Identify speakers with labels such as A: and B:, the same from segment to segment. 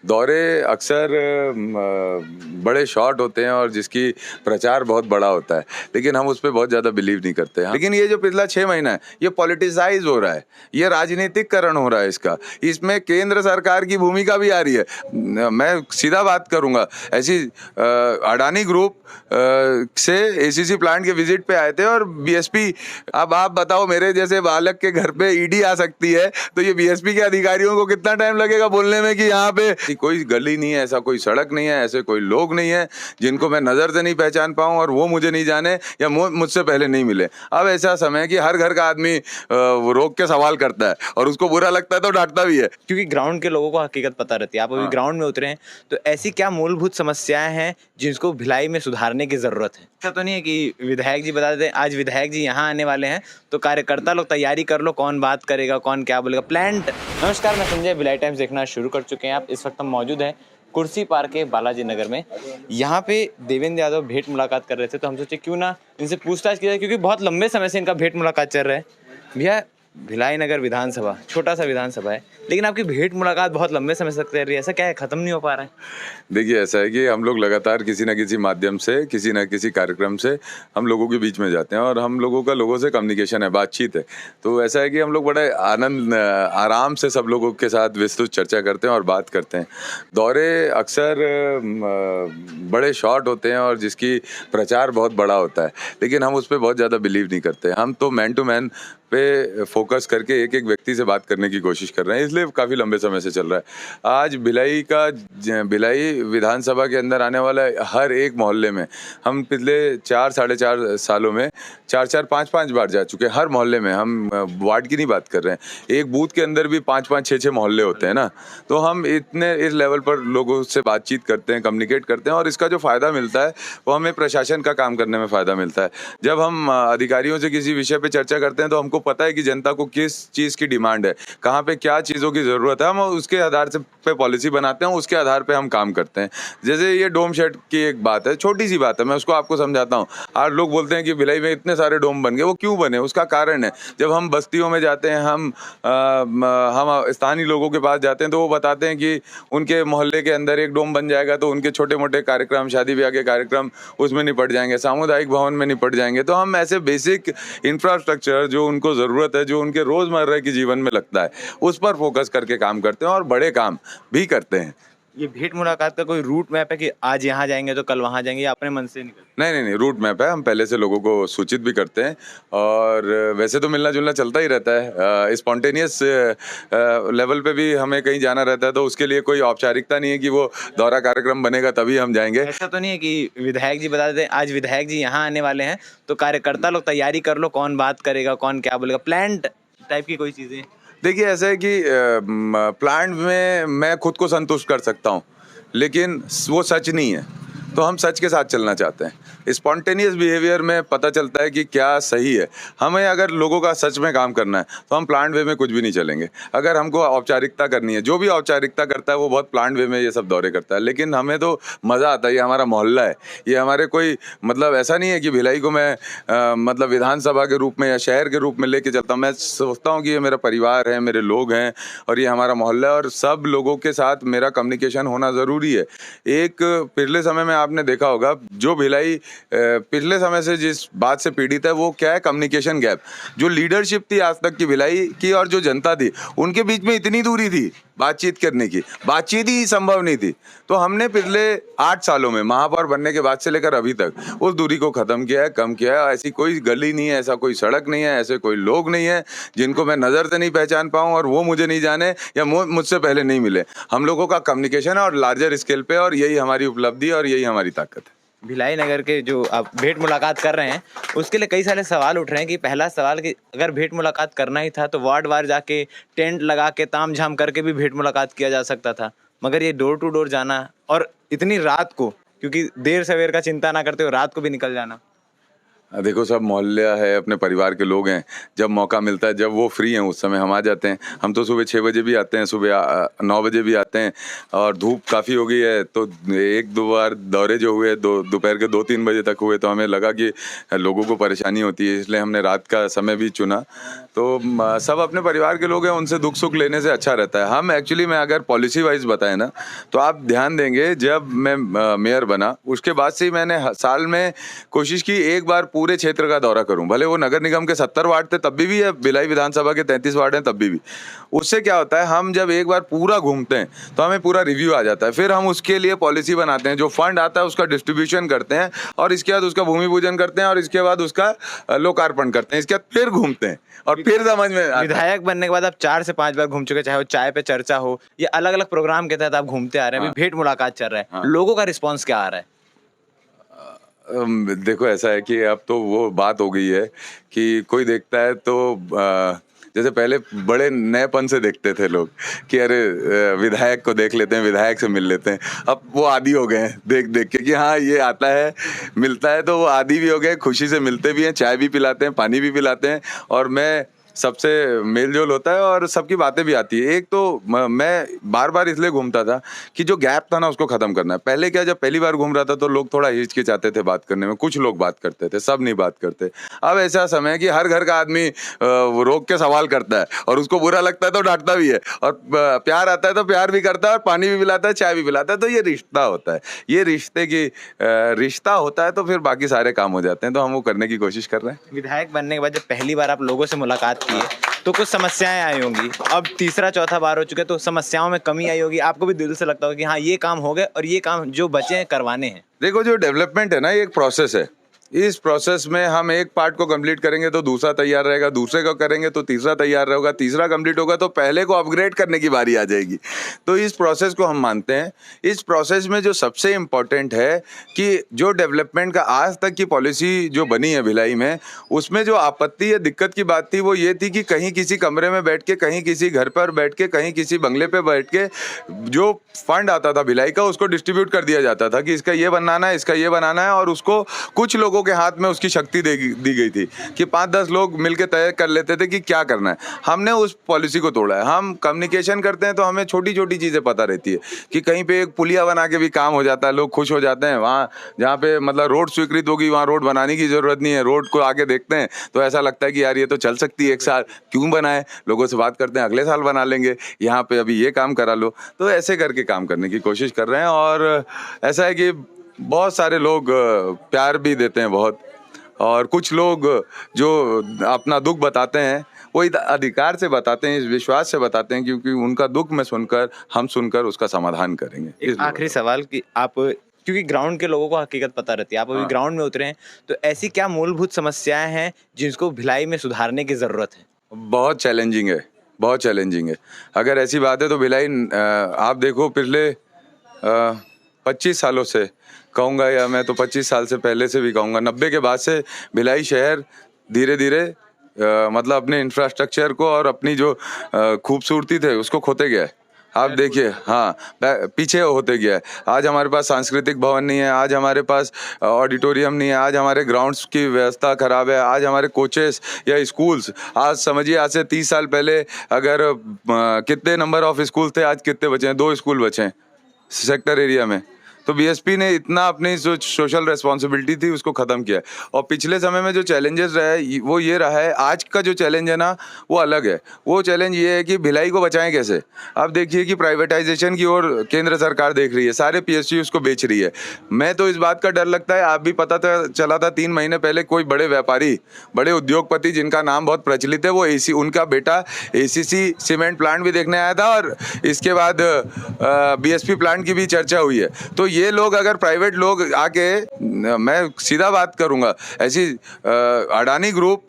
A: दौरे अक्सर बड़े शॉर्ट होते हैं और जिसकी प्रचार बहुत बड़ा होता है, लेकिन हम उस पर बहुत ज़्यादा बिलीव नहीं करते हैं। लेकिन ये जो पिछला 6 महीना है ये पॉलिटिसाइज हो रहा है, ये राजनीतिकरण हो रहा है इसमें केंद्र सरकार की भूमिका भी आ रही है। मैं सीधा बात करूंगा, ऐसी अडानी ग्रुप से एसीसी प्लांट के विजिट पे आए थे और बीएसपी, अब आप बताओ मेरे जैसे बालक के घर पे ईडी आ सकती है तो ये बीएसपी के अधिकारियों को कितना टाइम लगेगा बोलने में कि यहाँ पे कोई गली नहीं है, ऐसा कोई सड़क नहीं है, ऐसे कोई लोग नहीं है जिनको मैं नजर से नहीं पहचान पाऊं और वो मुझे नहीं जाने या मुझसे पहले नहीं मिले। अब ऐसा समय है कि हर घर का आदमी रोक के सवाल करता है और उसको बुरा लगता है तो डांटता भी है,
B: क्योंकि ग्राउंड के लोगों को हकीकत पता रहती है। आप अभी ग्राउंड में उतरे हैं तो ऐसी क्या मूलभूत समस्याएं हैं जिनको भिलाई में सुधारने की जरूरत है? ऐसा तो नहीं है कि विधायक जी बता देते हैं आज विधायक जी यहाँ आने वाले हैं तो कार्यकर्ता लोग तैयारी कर लो, कौन बात करेगा, कौन क्या बोलेगा, प्लान। नमस्कार, मैं संजय, भिलाई टाइम्स देखना शुरू कर चुके हैं आप। इस वक्त हम मौजूद हैं कुर्सी पार्क के बालाजी नगर में। यहाँ पे देवेंद्र यादव भेंट मुलाकात कर रहे थे तो हम सोचे क्यों ना इनसे पूछताछ की जाए, क्योंकि बहुत लंबे समय से इनका भेंट मुलाकात चल रहा है। भैया, भिलाई नगर विधानसभा छोटा सा विधानसभा है, लेकिन आपकी भेंट मुलाकात बहुत लंबे समय से चल रही है, ऐसा क्या है, खत्म नहीं हो पा रहा है?
A: देखिए, ऐसा है कि हम लोग लगातार किसी न किसी माध्यम से, किसी न किसी कार्यक्रम से हम लोगों के बीच में जाते हैं और हम लोगों का लोगों से कम्युनिकेशन है, बातचीत है। तो ऐसा है कि हम लोग बड़े आनंद आराम से सब लोगों के साथ विस्तृत चर्चा करते हैं और बात करते हैं। दौरे अक्सर बड़े शॉर्ट होते हैं और जिसकी प्रचार बहुत बड़ा होता है, लेकिन हम उस पर बहुत ज़्यादा बिलीव नहीं करते। हम तो मैन टू मैन पे फोकस करके एक एक व्यक्ति से बात करने की कोशिश कर रहे हैं, इसलिए काफ़ी लंबे समय से चल रहा है। आज भिलाई विधानसभा के अंदर आने वाला हर एक मोहल्ले में हम पिछले 4-4.5 सालों में 4-5 बार जा चुके हैं। हर मोहल्ले में, हम वार्ड की नहीं बात कर रहे हैं, एक बूथ के अंदर भी 5-5, 6-6 मोहल्ले होते हैं ना। तो हम इस लेवल पर लोगों से बातचीत करते हैं, कम्युनिकेट करते हैं और इसका जो फ़ायदा मिलता है वो हमें प्रशासन का काम करने में फ़ायदा मिलता है। जब हम अधिकारियों से किसी विषय पर चर्चा करते हैं तो हमको पता है कि जनता को किस चीज़ की डिमांड है, कहाँ पे क्या चीज़ों की ज़रूरत है, हम उसके आधार से पे पॉलिसी बनाते हैं, उसके आधार पे हम काम करते हैं। जैसे ये डोम शेड की एक बात है, छोटी सी बात है, मैं उसको आपको समझाता हूँ। आज लोग बोलते हैं कि भिलाई में इतने सारे डोम बन गए, वो क्यों बने, उसका कारण है। जब हम बस्तियों में जाते हैं, हम स्थानीय लोगों के पास जाते हैं तो वो बताते हैं कि उनके मोहल्ले के अंदर एक डोम बन जाएगा तो उनके छोटे मोटे कार्यक्रम, शादी ब्याह के कार्यक्रम उसमें निपट जाएंगे, सामुदायिक भवन में निपट जाएंगे। तो हम ऐसे बेसिक इंफ्रास्ट्रक्चर जो उनको ज़रूरत है, जो उनके रोज़मर्रा के जीवन में लगता है, उस पर फोकस करके काम करते हैं और बड़े काम भी करते हैं।
B: ये भेंट मुलाकात का कोई रूट मैप है कि आज यहाँ जाएंगे तो कल वहाँ जाएंगे, या अपने मन से निकल?
A: नहीं, रूट मैप है। हम पहले से लोगों को सूचित भी करते हैं और वैसे तो मिलना जुलना चलता ही रहता है। स्पॉन्टेनियस लेवल पे भी हमें कहीं जाना रहता है तो उसके लिए कोई औपचारिकता नहीं है कि वो दौरा कार्यक्रम बनेगा तभी हम जाएंगे।
B: ऐसा तो नहीं है कि विधायक जी बता देते हैं आज विधायक जी यहाँ आने वाले हैं तो कार्यकर्ता लोग तैयारी कर लो, कौन बात करेगा, कौन क्या बोलेगा, प्लान टाइप की कोई चीज़ें?
A: देखिए, ऐसा है कि प्लांट में मैं खुद को संतुष्ट कर सकता हूँ, लेकिन वो सच नहीं है, तो हम सच के साथ चलना चाहते हैं। स्पॉन्टेनियस बिहेवियर में पता चलता है कि क्या सही है। हमें अगर लोगों का सच में काम करना है तो हम प्लांट वे में कुछ भी नहीं चलेंगे। अगर हमको औपचारिकता करनी है, जो भी औपचारिकता करता है वो बहुत प्लांट वे में ये सब दौरे करता है, लेकिन हमें तो मज़ा आता है। ये हमारा मोहल्ला है, ये हमारे कोई मतलब ऐसा नहीं है कि भिलाई को मैं मतलब विधानसभा के रूप में या शहर के रूप में लेके चलता हूँ। मैं सोचता हूँ कि ये मेरा परिवार है, मेरे लोग हैं और ये हमारा मोहल्ला है और सब लोगों के साथ मेरा कम्युनिकेशन होना ज़रूरी है। एक पिछले समय में आपने देखा होगा, जो भिलाई पिछले समय से जिस बात से पीड़ित है वो क्या है, कम्युनिकेशन गैप। जो लीडरशिप थी आज तक की भिलाई की और जो जनता थी उनके बीच में इतनी दूरी थी बातचीत करने की, बातचीत ही संभव नहीं थी। तो हमने पिछले 8 सालों में महापौर बनने के बाद से लेकर अभी तक उस दूरी को खत्म किया है, कम किया है। ऐसी कोई गली नहीं है, ऐसा कोई सड़क नहीं है, ऐसे कोई लोग नहीं है जिनको मैं नज़र से नहीं पहचान पाऊँ और वो मुझे नहीं जाने या मुझसे पहले नहीं मिले। हम लोगों का कम्युनिकेशन है और लार्जर स्केल पे, और यही हमारी उपलब्धि और यही हमारी ताकत है।
B: भिलाई नगर के जो आप भेंट मुलाकात कर रहे हैं उसके लिए कई सारे सवाल उठ रहे हैं कि पहला सवाल कि अगर भेंट मुलाकात करना ही था तो वार्ड वार जाके टेंट लगा के ताम झाम करके भी भेंट मुलाकात किया जा सकता था, मगर ये डोर टू डोर जाना और इतनी रात को, क्योंकि देर सवेर का चिंता ना करते हो रात को भी निकल जाना।
A: देखो सब मोहल्ला है, अपने परिवार के लोग हैं, जब मौका मिलता है, जब वो फ्री हैं उस समय हम आ जाते हैं। हम तो सुबह 6 बजे भी आते हैं, सुबह 9 बजे भी आते हैं, और धूप काफ़ी हो गई है तो एक दो बार दौरे जो हुए दोपहर के 2-3 बजे तक हुए, तो हमें लगा कि लोगों को परेशानी होती है, इसलिए हमने रात का समय भी चुना। तो सब अपने परिवार के लोग हैं, उनसे दुख सुख लेने से अच्छा रहता है। हम एक्चुअली मैं अगर पॉलिसी वाइज बताएं ना, तो आप ध्यान देंगे, जब मैं मेयर बना उसके बाद से ही मैंने साल में कोशिश की एक बार पूरे क्षेत्र का दौरा करूं, भले वो नगर निगम के 70 वार्ड थे तब भी है, भिलाई विधानसभा के 33 वार्ड हैं तब भी। उससे क्या होता है, हम जब एक बार पूरा घूमते हैं तो हमें पूरा रिव्यू आ जाता है, फिर हम उसके लिए पॉलिसी बनाते हैं, जो फंड आता है उसका डिस्ट्रीब्यूशन करते हैं, और इसके बाद उसका भूमि पूजन करते हैं, और इसके बाद उसका लोकार्पण करते हैं, इसके बाद फिर घूमते हैं और फिर समझ में आता है।
B: विधायक बनने के बाद आप 4 से 5 बार घूम चुके, चाहे वो चाय पे चर्चा हो या अलग अलग प्रोग्राम के तहत आप घूमते आ रहे हैं, अभी भेंट मुलाकात चल रहा है,
A: हाँ।
B: लोगों का रिस्पॉन्स क्या आ रहा है?
A: देखो ऐसा है कि अब तो वो बात हो गई है कि कोई देखता है तो जैसे पहले बड़े नएपन से देखते थे लोग कि अरे विधायक को देख लेते हैं, विधायक से मिल लेते हैं। अब वो आदी हो गए हैं देख देख के कि हाँ ये आता है मिलता है, तो वो आदी भी हो गए, खुशी से मिलते भी हैं, चाय भी पिलाते हैं, पानी भी पिलाते हैं, और मैं सबसे मेल जोल होता है और सबकी बातें भी आती है। एक तो मैं बार बार इसलिए घूमता था कि जो गैप था ना उसको खत्म करना है। पहले क्या, जब पहली बार घूम रहा था तो लोग थोड़ा हिचकिचाते थे बात करने में, कुछ लोग बात करते थे, सब नहीं बात करते। अब ऐसा समय है कि हर घर का आदमी रोक के सवाल करता है, और उसको बुरा लगता है तो डांटता भी है, और प्यार आता है तो प्यार भी करता है, और पानी भी पिलाता है, चाय भी पिलाता है। तो ये रिश्ता होता है, ये रिश्ते की रिश्ता होता है, तो फिर बाकी सारे काम हो जाते हैं, तो हम वो करने की कोशिश कर रहे हैं।
B: विधायक बनने के बाद जब पहली बार आप लोगों से मुलाकात की है तो कुछ समस्याएं आई होंगी, अब तीसरा चौथा बार हो चुके तो समस्याओं में कमी आई होगी, आपको भी दिल से लगता होगा कि हाँ ये काम हो गए और ये काम जो बचे हैं करवाने हैं।
A: देखो जो डेवलपमेंट है ना, ये एक प्रोसेस है। इस प्रोसेस में हम एक पार्ट को कंप्लीट करेंगे तो दूसरा तैयार रहेगा, दूसरे को करेंगे तो तीसरा तैयार रहेगा, तीसरा कंप्लीट होगा तो पहले को अपग्रेड करने की बारी आ जाएगी। तो इस प्रोसेस को हम मानते हैं। इस प्रोसेस में जो सबसे इम्पोर्टेंट है कि जो डेवलपमेंट का आज तक की पॉलिसी जो बनी है भिलाई में, उसमें जो आपत्ति या दिक्कत की बात थी वो ये थी कि कहीं किसी कमरे में बैठ के, कहीं किसी घर पर बैठ के, कहीं किसी बंगले पे बैठ के जो फंड आता था भिलाई का उसको डिस्ट्रीब्यूट कर दिया जाता था कि इसका ये बनाना है, इसका ये बनाना है, और उसको कुछ लोगों के हाथ में उसकी शक्ति दी गई थी कि 5-10 लोग मिलकर तय कर लेते थे कि क्या करना है। हमने उस पॉलिसी को तोड़ा है। हम कम्युनिकेशन करते हैं तो हमें छोटी छोटी चीज़ें पता रहती है कि कहीं पे एक पुलिया बना के भी काम हो जाता है, लोग खुश हो जाते हैं। वहाँ जहाँ पे मतलब रोड स्वीकृत होगी वहाँ रोड बनाने की ज़रूरत नहीं है, रोड को आगे देखते हैं तो ऐसा लगता है कि यार ये तो चल सकती है, एक साल क्यों बनाए, लोगों से बात करते हैं अगले साल बना लेंगे, यहाँ पे अभी ये काम करा लो। तो ऐसे करके काम करने की कोशिश कर रहे हैं, और ऐसा है कि बहुत सारे लोग प्यार भी देते हैं बहुत, और कुछ लोग जो अपना दुख बताते हैं वो अधिकार से बताते हैं, इस विश्वास से बताते हैं क्योंकि उनका दुख में सुनकर हम सुनकर उसका समाधान करेंगे।
B: एक आखिरी सवाल कि आप, क्योंकि ग्राउंड के लोगों को हकीकत पता रहती है, आप अभी ग्राउंड में उतरे हैं, तो ऐसी क्या मूलभूत समस्याएं हैं जिनको भिलाई में सुधारने की जरूरत है?
A: बहुत चैलेंजिंग है, बहुत चैलेंजिंग है। अगर ऐसी बात है तो भिलाई आप देखो पिछले 25 सालों से कहूँगा, या मैं तो 25 साल से पहले से भी कहूँगा, 90 के बाद से भिलाई शहर धीरे धीरे मतलब अपने इंफ्रास्ट्रक्चर को और अपनी जो खूबसूरती थे उसको खोते गया है। आप देखिए, हाँ पीछे होते गया है। आज हमारे पास सांस्कृतिक भवन नहीं है, आज हमारे पास ऑडिटोरियम नहीं है, आज हमारे ग्राउंड्स की व्यवस्था खराब है, आज हमारे कोचेस या स्कूल्स, आज समझिए आज से 30 साल पहले अगर कितने नंबर ऑफ स्कूल थे, आज कितने बचे हैं? 2 स्कूल बचे हैं सेक्टर एरिया में। तो बीएसपी ने इतना अपनी जो सोशल रेस्पॉन्सिबिलिटी थी उसको ख़त्म किया है। और पिछले समय में जो चैलेंजेस रहे वो ये रहा है, आज का जो चैलेंज है ना वो अलग है। वो चैलेंज ये है कि भिलाई को बचाएं कैसे। अब देखिए कि प्राइवेटाइजेशन की ओर केंद्र सरकार देख रही है, सारे पीएसयूज को बेच रही है। मैं तो इस बात का डर लगता है, आप भी पता चला था 3 महीने पहले कोई बड़े व्यापारी, बड़े उद्योगपति जिनका नाम बहुत प्रचलित है, वो उनका बेटा एसीसी सीमेंट प्लांट भी देखने आया था, और इसके बाद बीएसपी प्लांट की भी चर्चा हुई है। तो ये लोग अगर प्राइवेट लोग आके, मैं सीधा बात करूंगा, ऐसी अडानी ग्रुप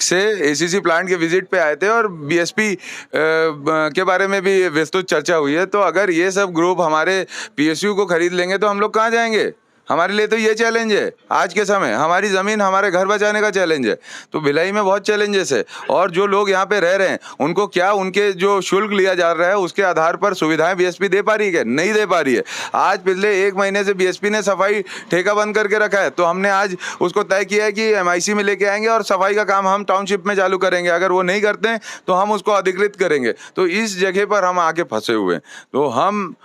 A: से एसीसी प्लांट के विजिट पे आए थे और बीएसपी के बारे में भी विस्तृत चर्चा हुई है। तो अगर ये सब ग्रुप हमारे पीएसयू को खरीद लेंगे तो हम लोग कहाँ जाएंगे? हमारे लिए तो ये चैलेंज है आज के समय, हमारी ज़मीन हमारे घर बचाने का चैलेंज है। तो भिलाई में बहुत चैलेंजेस है, और जो लोग यहाँ पे रह रहे हैं उनको क्या उनके जो शुल्क लिया जा रहा है उसके आधार पर सुविधाएं बीएसपी दे पा रही है? नहीं दे पा रही है। आज पिछले 1 महीने से बीएसपी ने सफाई ठेका बंद करके रखा है, तो हमने आज उसको तय किया है कि एमआईसी में लेके आएंगे और सफाई का काम हम टाउनशिप में चालू करेंगे। अगर वो नहीं करते हैं तो हम उसको अधिकृत करेंगे। तो इस जगह पर हम आके फंसे हुए हैं। तो हम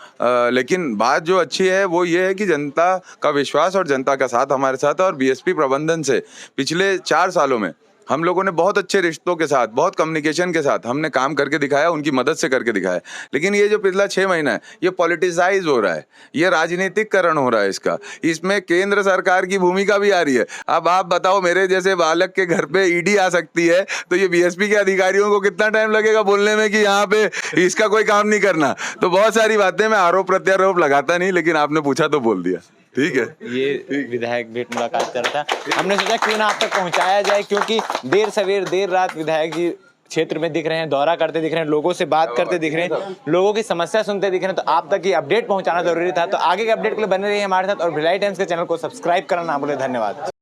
A: लेकिन बात जो अच्छी है वो ये है कि जनता का विश्वास और जनता का साथ हमारे साथ है, और बीएसपी प्रबंधन से पिछले 4 सालों में हम लोगों ने बहुत अच्छे रिश्तों के साथ, बहुत कम्युनिकेशन के साथ हमने काम करके दिखाया, उनकी मदद से करके दिखाया। लेकिन ये जो पिछला 6 महीना है ये पॉलिटिसाइज हो रहा है, ये राजनीतिकरण हो रहा है इसका, इसमें केंद्र सरकार की भूमिका भी आ रही है। अब आप बताओ, मेरे जैसे बालक के घर पे ईडी आ सकती है, तो ये बीएसपी के अधिकारियों को कितना टाइम लगेगा बोलने में कि यहाँ पे इसका कोई काम नहीं करना। तो बहुत सारी बातें, मैं आरोप प्रत्यारोप लगाता नहीं, लेकिन आपने पूछा तो बोल दिया। ठीक है,
B: ये विधायक भेंट मुलाकात कर रहा था, हमने सोचा क्यों ना आप तक पहुंचाया जाए, क्योंकि देर सवेर देर रात विधायक जी क्षेत्र में दिख रहे हैं, दौरा करते दिख रहे हैं, लोगों से बात करते दिख रहे हैं, लोगों की समस्या सुनते दिख रहे हैं। तो आप तक ये अपडेट पहुंचाना जरूरी था। तो आगे के अपडेट के लिए बने रहिए हमारे साथ, और भिलाई टाइम्स के चैनल को सब्सक्राइब करना ना भूलें। धन्यवाद।